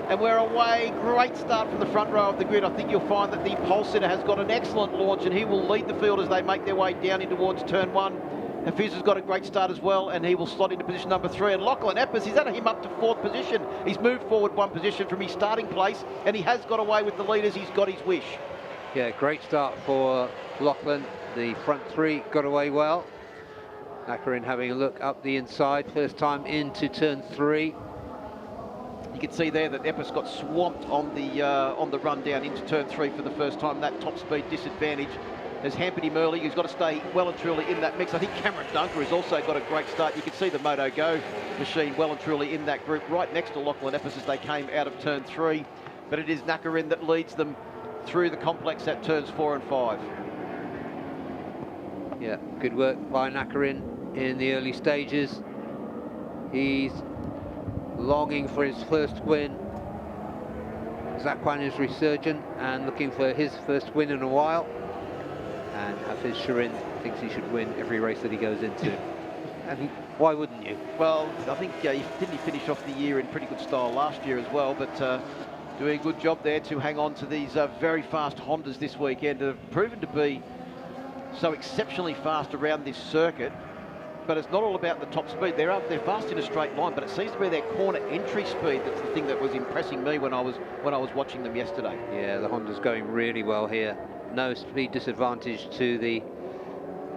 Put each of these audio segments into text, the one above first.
And we're away. Great start from the front row of the grid. I think you'll find that the pole sitter has got an excellent launch, and he will lead the field as they make their way down in towards turn one. Hafiz has got a great start as well, and he will slot into position number 3. And Lachlan Eppes, he's at him up to 4th position. He's moved forward 1 position from his starting place, and he has got away with the leaders. He's got his wish. Yeah, great start for Lachlan. The front 3 got away well. Nakarin having a look up the inside, first time into turn 3. You can see there that Eppes got swamped on the run down into turn 3 for the first time. That top speed disadvantage has hampered him early. He's got to stay well and truly in that mix. I think Cameron Dunker has also got a great start. You can see the Moto Go machine well and truly in that group, right next to Lachlan Eppes as they came out of turn 3. But it is Nakarin that leads them through the complex at turns 4 and 5. Yeah, good work by Nakarin in the early stages. He's longing for his first win. Zakwan is resurgent and looking for his first win in a while. And Hafiz Shirin thinks he should win every race that he goes into. And why wouldn't you? Well, I think didn't he finish off the year in pretty good style last year as well, but doing a good job there to hang on to these very fast Hondas this weekend. They've proven to be so exceptionally fast around this circuit, but it's not all about the top speed. They're fast in a straight line, but it seems to be their corner entry speed that's the thing that was impressing me when I was watching them yesterday. Yeah, the Honda's going really well here. No speed disadvantage to the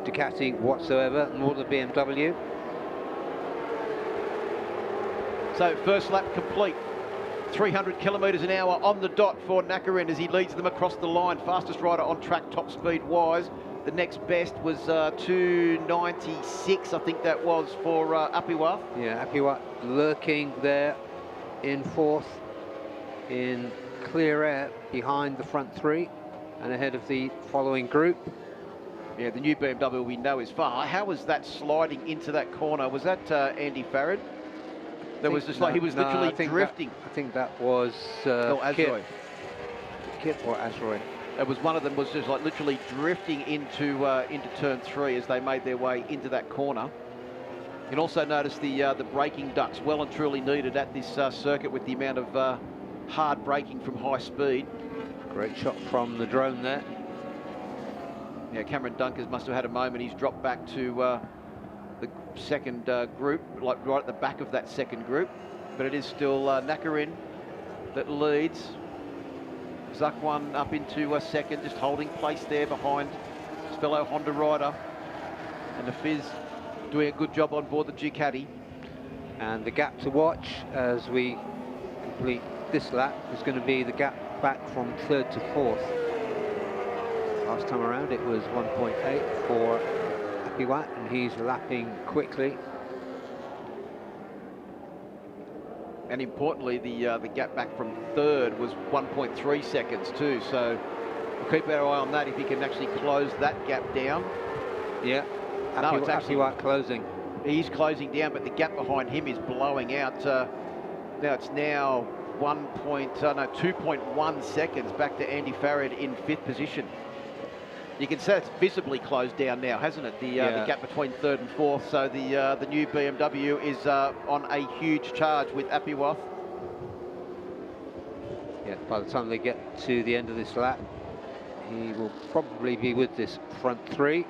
Ducati whatsoever, nor the BMW. So first lap complete. 300 kilometres an hour on the dot for Nakarin as he leads them across the line. Fastest rider on track, top speed wise. The next best was 296, I think that was, for Apiwa. Yeah, Apiwa lurking there in 4th in clear air behind the front 3 and ahead of the following group. Yeah, the new BMW we know is far. How was that sliding into that corner? Was that Andy Farrad? That was just like he was literally drifting. I think that was Azroy. Kit or Azroy. It was one of them was just like literally drifting into turn 3 as they made their way into that corner. You can also notice the braking ducts well and truly needed at this circuit with the amount of hard braking from high speed. Great shot from the drone there. Yeah, Cameron Dunkers must have had a moment. He's dropped back to the second group, like right at the back of that second group. But it is still Nakarin that leads. Zakwan up into second, just holding place there behind his fellow Honda rider. And Hafiz doing a good job on board the Ducati. And the gap to watch as we complete this lap is going to be the gap back from 3rd to 4th. Last time around it was 1.8 for Apiwa, and he's lapping quickly. And importantly, the gap back from 3rd was 1.3 seconds too. So we'll keep our eye on that if he can actually close that gap down. Yeah, no, it's actually closing. He's closing down, but the gap behind him is blowing out. Now it's 2.1 seconds back to Andy Farrad in 5th position. You can see it's visibly closed down now, hasn't it? The gap between 3rd and 4th. So the new BMW is on a huge charge with Apiwa. Yeah, by the time they get to the end of this lap, he will probably be with this front 3.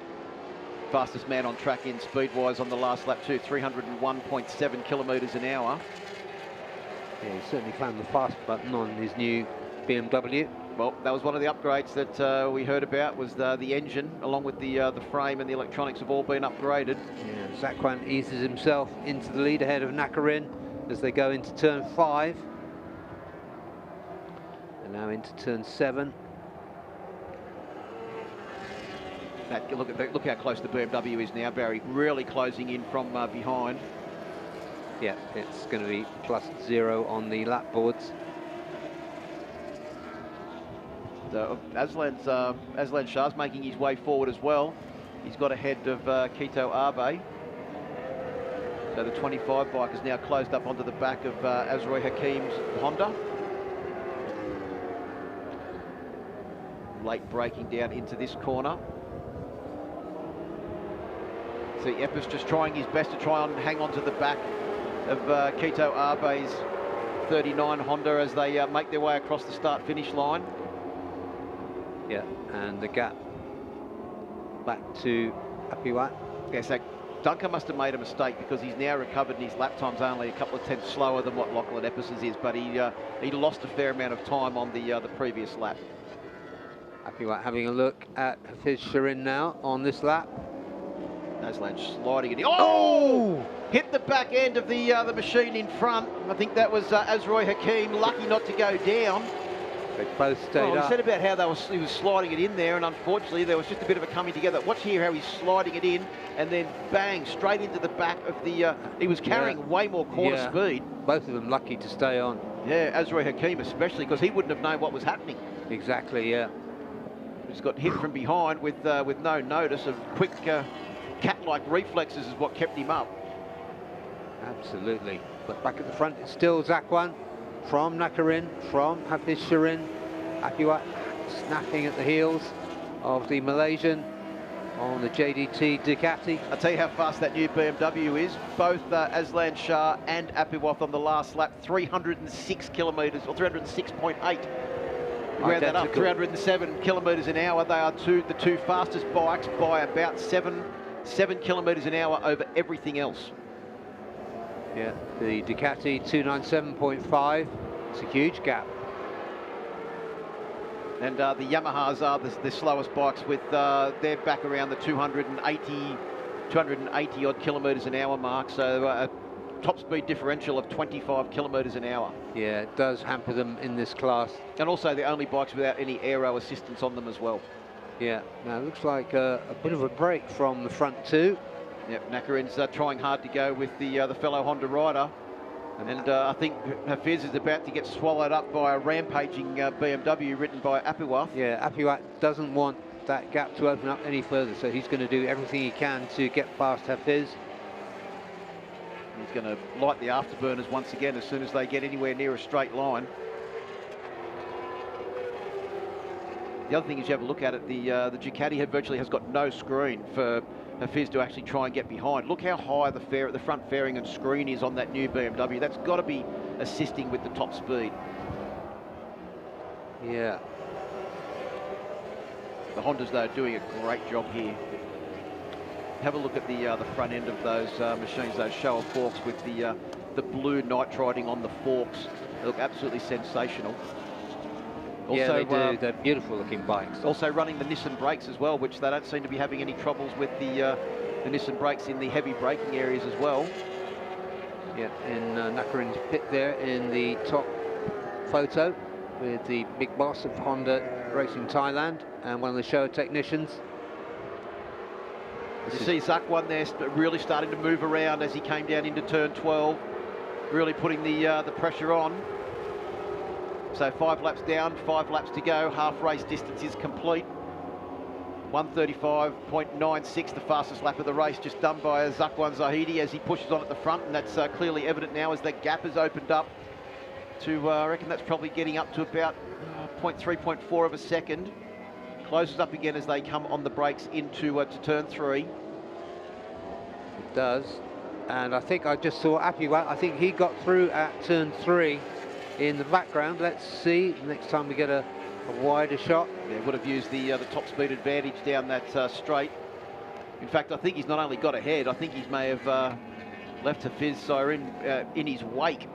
Fastest man on track in speed-wise on the last lap too, 301.7 kilometres an hour. Yeah, he certainly found the fast button on his new BMW. Well, that was one of the upgrades that we heard about, was the engine, along with the frame and the electronics have all been upgraded. Yeah, Zakwan eases himself into the lead ahead of Nakarin as they go into turn 5. And now into turn 7. Look how close the BMW is now, Barry, really closing in from behind. Yeah, it's going to be +0 on the lap boards. Aslan Shah's making his way forward as well. He's got ahead of Kito Abe. So the 25 bike is now closed up onto the back of Azroy Hakim's Honda. Late braking down into this corner. See Eppes just trying his best to try and hang on to the back of Kito Abe's 1:39 Honda as they make their way across the start-finish line. Yeah, and the gap back to Apiwat. Yes, Duncan must have made a mistake because he's now recovered and his lap time's only a couple of tenths slower than what Lachlan Eppis's is, but he lost a fair amount of time on the previous lap. Apiwat having a look at Hafiz Shirin now on this lap. Aslan sliding it. Oh! Hit the back end of the machine in front. I think that was Azroy Hakim, lucky not to go down. They both stayed He up. said about how he was sliding it in there, and unfortunately there was just a bit of a coming together. Watch here how he's sliding it in, and then bang, straight into the back of the... he was carrying way more corner speed. Both of them lucky to stay on. Yeah, Azroy Hakim especially, because he wouldn't have known what was happening. Exactly, yeah. He's got hit from behind with no notice of quick cat-like reflexes is what kept him up. Absolutely. But back at the front, it's still Zakwan from Nakarin, from Hafiz Shirin. Apiwat snapping at the heels of the Malaysian on the JDT Ducati. I'll tell you how fast that new BMW is. Both Aslan Shah and Apiwat on the last lap, 306 kilometres, or 306.8. Round that up, 307 kilometres an hour. They are the two fastest bikes by about 7 kilometres an hour over everything else. Yeah, the Ducati 297.5. It's a huge gap. And the Yamahas are the slowest bikes with, they're back around the 280 odd kilometres an hour mark. So a top speed differential of 25 kilometres an hour. Yeah, it does hamper them in this class. And also the only bikes without any aero assistance on them as well. Yeah. Now it looks like a bit of a break from the front two. Yep, Nakarin's trying hard to go with the fellow Honda rider. And I think Hafiz is about to get swallowed up by a rampaging BMW ridden by Apiwat. Yeah, Apiwat doesn't want that gap to open up any further, so he's going to do everything he can to get past Hafiz. He's going to light the afterburners once again as soon as they get anywhere near a straight line. The other thing is you have a look at it, the Ducati virtually has got no screen for Hafiz to actually try and get behind. Look how high the front fairing and screen is on that new BMW. That's got to be assisting with the top speed. Yeah. The Hondas, though, are doing a great job here. Have a look at the front end of those machines, those Showa forks with the blue nitriding on the forks. They look absolutely sensational. Also, yeah, they do. They're beautiful looking bikes. Also running the Nissan brakes as well, which they don't seem to be having any troubles with the Nissan brakes in the heavy braking areas as well. Yeah, in Nakarin's pit there in the top photo with the big boss of Honda Racing Thailand and one of the show technicians. You see Zakwan there really starting to move around as he came down into turn 12, really putting the pressure on. So 5 laps down, 5 laps to go, half race distance is complete. 1:35.96, the fastest lap of the race, just done by Zakwan Zahidi as he pushes on at the front, and that's clearly evident now as that gap has opened up to, I reckon that's probably getting up to about 0.3, 0.4 of a second. Closes up again as they come on the brakes into to turn 3. It does, and I think I just saw Apiwat, I think he got through at turn 3 in the background. Let's see, next time we get a wider shot. Yeah, would have used the top speed advantage down that straight. In fact, I think he's not only got ahead, I think he may have left Hafiz Sirin in his wake.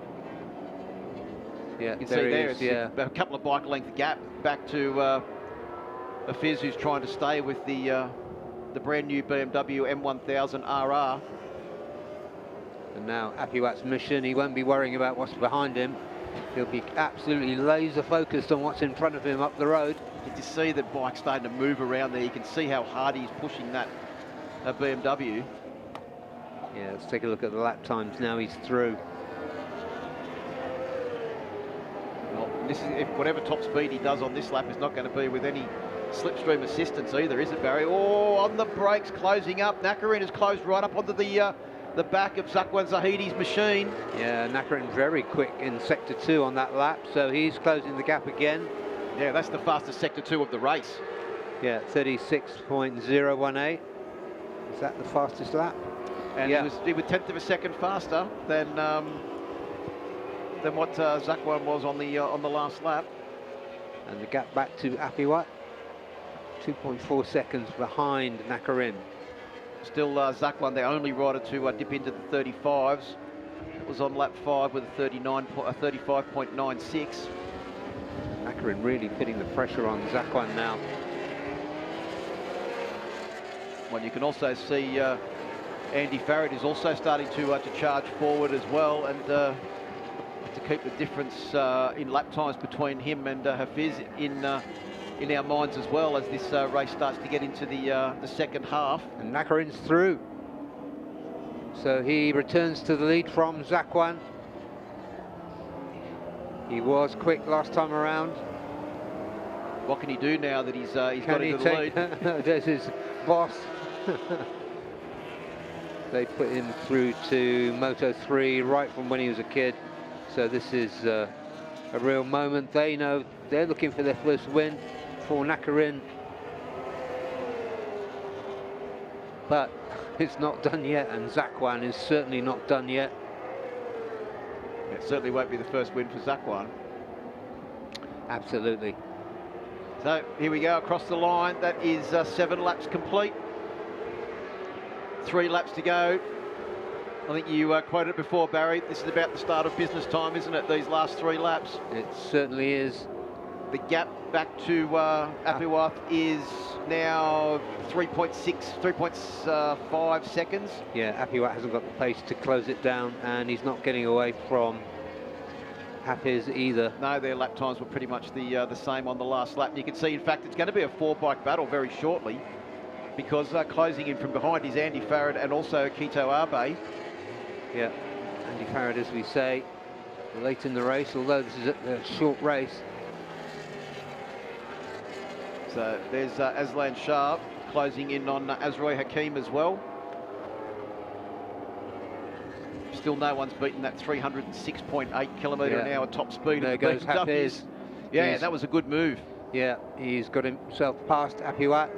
Yeah, you can see there, it's yeah, a couple of bike length gap back to Hafiz, who's trying to stay with the brand new BMW M1000 RR. And now Apiwat's mission, he won't be worrying about what's behind him. He'll be absolutely laser focused on what's in front of him up the road. You can see the bike starting to move around there. You can see how hard he's pushing that BMW. Yeah, let's take a look at the lap times now he's through. Well, this is, if whatever top speed he does on this lap is not going to be with any slipstream assistance either, is it, Barry? Oh, on the brakes, closing up. Nakarin has closed right up onto the back of Zakwan Zahidi's machine. Yeah, Nakarin's very quick in sector 2 on that lap, so he's closing the gap again. Yeah, that's the fastest sector 2 of the race. Yeah, 36.018. Is that the fastest lap? And he was 1/10 of a second faster than than what Zakwan was on the last lap. And the gap back to Apiwat, 2.4 seconds behind Nakarin. Still Zakwan, the only rider to dip into the 35s. It was on lap 5 with a 35.96. Nakarin really putting the pressure on Zakwan now. Well, you can also see Andy Farrad is also starting to charge forward as well, and to keep the difference in lap times between him and Hafiz in our minds as well, as this race starts to get into the second half. And Nakarin's through, so he returns to the lead from Zakwan. He was quick last time around. What can he do now that he's got into the lead? There's his boss. They put him through to Moto 3 right from when he was a kid. So this is a real moment. They know they're looking for their first win for Nakarin. But it's not done yet, and Zakwan is certainly not done yet. It certainly won't be the first win for Zakwan. Absolutely. So here we go across the line. That is 7 laps complete. 3 laps to go. I think you quoted it before, Barry. This is about the start of business time, isn't it? These last 3 laps. It certainly is. The gap back to Apiwat is now 3.5 seconds. Yeah, Apiwat hasn't got the pace to close it down, and he's not getting away from Hafiz either. No, their lap times were pretty much the same on the last lap. You can see, in fact, it's going to be a 4-bike battle very shortly, because closing in from behind is Andy Farrad and also Kito Abe. Yeah, Andy Farrad, as we say, late in the race, although this is a short race. So there's Aslan Shah closing in on Azroy Hakim as well. Still no one's beaten that 306.8 kilometre an hour top speed. There goes Hafiz. Yeah, that was a good move. Yeah, he's got himself past Apiwat.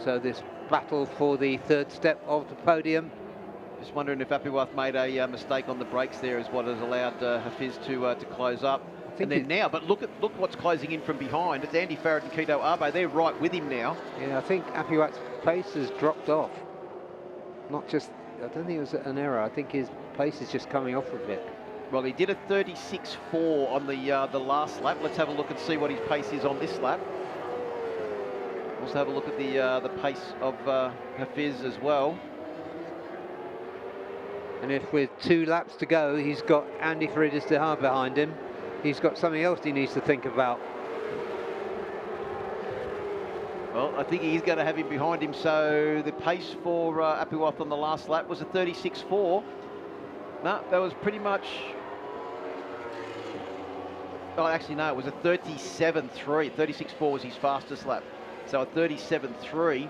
So this battle for the 3rd step of the podium. Just wondering if Apiwat made a mistake on the brakes there, is what has allowed Hafiz to close up. And then now, but look what's closing in from behind. It's Andy Farrad and Kito Abe. They're right with him now. Yeah, I think Apiwat's pace has dropped off. Not just, I don't think it was an error. I think his pace is just coming off a bit. Well, he did a 36.4 on the last lap. Let's have a look and see what his pace is on this lap. Also have a look at the pace of Hafiz as well. And if with 2 laps to go, he's got Andy Farrad behind him, he's got something else he needs to think about. Well, I think he's going to have him behind him. So the pace for Apiwat on the last lap was a 36.4. No, that was pretty much... Oh, actually, no, it was a 37.3. 36.4 was his fastest lap. So a 37.3.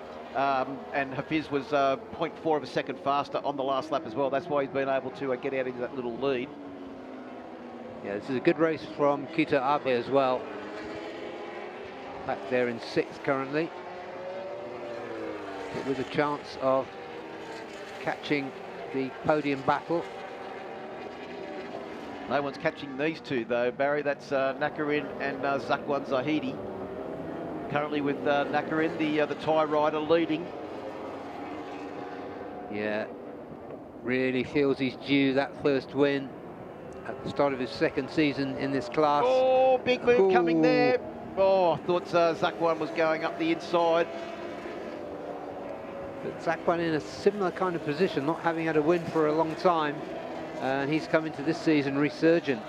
And Hafiz was 0.4 of a second faster on the last lap as well. That's why he's been able to get out into that little lead. Yeah, this is a good race from Kito Abe as well. Back there in 6th currently, but with a chance of catching the podium battle. No one's catching these two though, Barry. That's Nakarin and Zakwan Zahidi. Currently with Nakarin, the Thai rider, leading. Yeah, really feels he's due that first win at the start of his 2nd season in this class. Oh, big move coming there. Oh, I thought Zakwan was going up the inside. But Zakwan in a similar kind of position, not having had a win for a long time, and he's come into this season resurgent.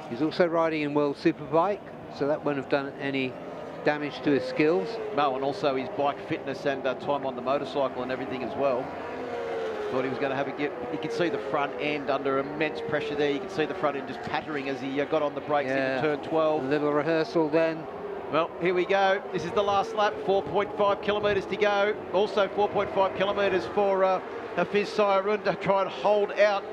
He's also riding in World Superbike, so that won't have done any damage to his skills. No, and also his bike fitness and time on the motorcycle and everything as well. Thought he was going to have a get. You could see the front end under immense pressure there. You could see the front end just pattering as he got on the brakes into turn 12. A little rehearsal then. Well, here we go. This is the last lap, 4.5 kilometres to go. Also 4.5 kilometres for Hafiz Sayarun to try and hold out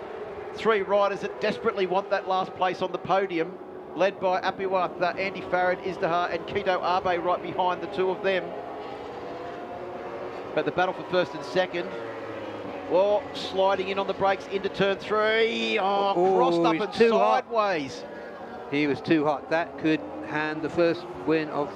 3 riders that desperately want that last place on the podium, led by Apiwat, Andy Farrad, Izdihar and Kito Abe right behind the 2 of them. But the battle for 1st and 2nd. Well, sliding in on the brakes into turn 3. Oh, crossed up and sideways. He was too hot. That could hand the first win of...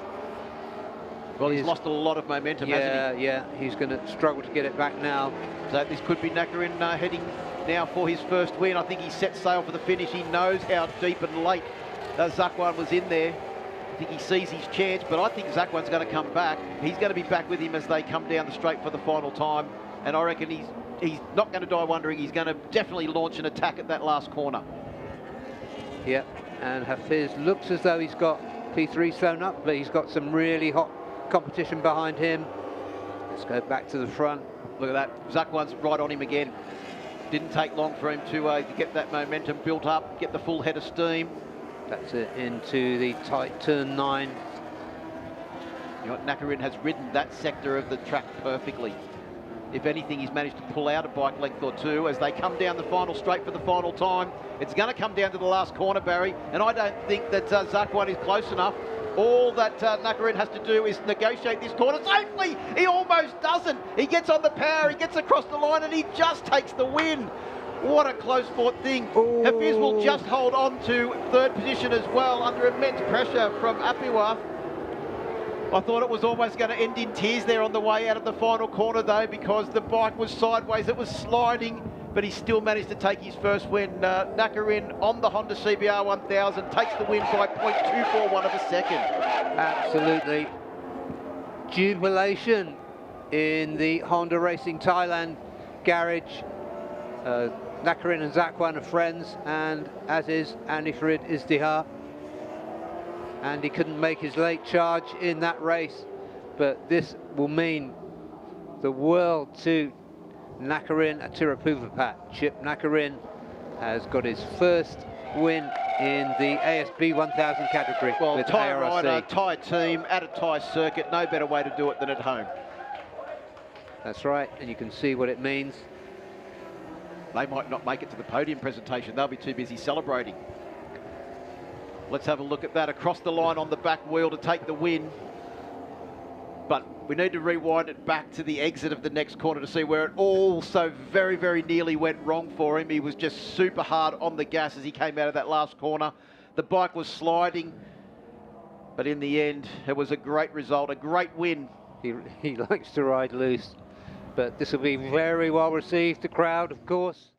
Well, he's lost a lot of momentum, hasn't he? Yeah, he's going to struggle to get it back now. So this could be Nakarin heading now for his first win. I think he set sail for the finish. He knows how deep and late Zakwan was in there. I think he sees his chance, but I think Zakwan's going to come back. He's going to be back with him as they come down the straight for the final time. And I reckon he's not going to die wondering. He's going to definitely launch an attack at that last corner. Yeah, and Hafiz looks as though he's got P3 sewn up, but he's got some really hot competition behind him. Let's go back to the front. Look at that. Zakwan's right on him again. Didn't take long for him to get that momentum built up, get the full head of steam. That's it, into the tight turn 9. You know, Nakarin has ridden that sector of the track perfectly. If anything, he's managed to pull out a bike length or two as they come down the final straight for the final time. It's going to come down to the last corner, Barry, and I don't think that Zakwan is close enough. All that Nakarin has to do is negotiate this corner safely. He almost doesn't. He gets on the power, he gets across the line, and he just takes the win. What a close fought thing. Hafiz will just hold on to third position as well under immense pressure from Apiwa. I thought it was almost going to end in tears there on the way out of the final corner though, because the bike was sideways, it was sliding, but he still managed to take his first win. Nakarin on the Honda CBR 1000 takes the win by 0.241 of a second. Absolutely. Jubilation in the Honda Racing Thailand garage. Nakarin and Zakwan are friends, and as is Anifrid Izdihar. And he couldn't make his late charge in that race, but this will mean the world to Nakarin Atirapuvapat. Chip Nakarin has got his first win in the ASB 1000 category. Well, with Thai ARC. rider, Thai team, at a Thai circuit, no better way to do it than at home. That's right, and you can see what it means. They might not make it to the podium presentation. They'll be too busy celebrating. Let's have a look at that across the line on the back wheel to take the win. But we need to rewind it back to the exit of the next corner to see where it all so very, very nearly went wrong for him. He was just super hard on the gas as he came out of that last corner. The bike was sliding, but in the end, it was a great result, a great win. He likes to ride loose, but this will be very well received, the crowd, of course.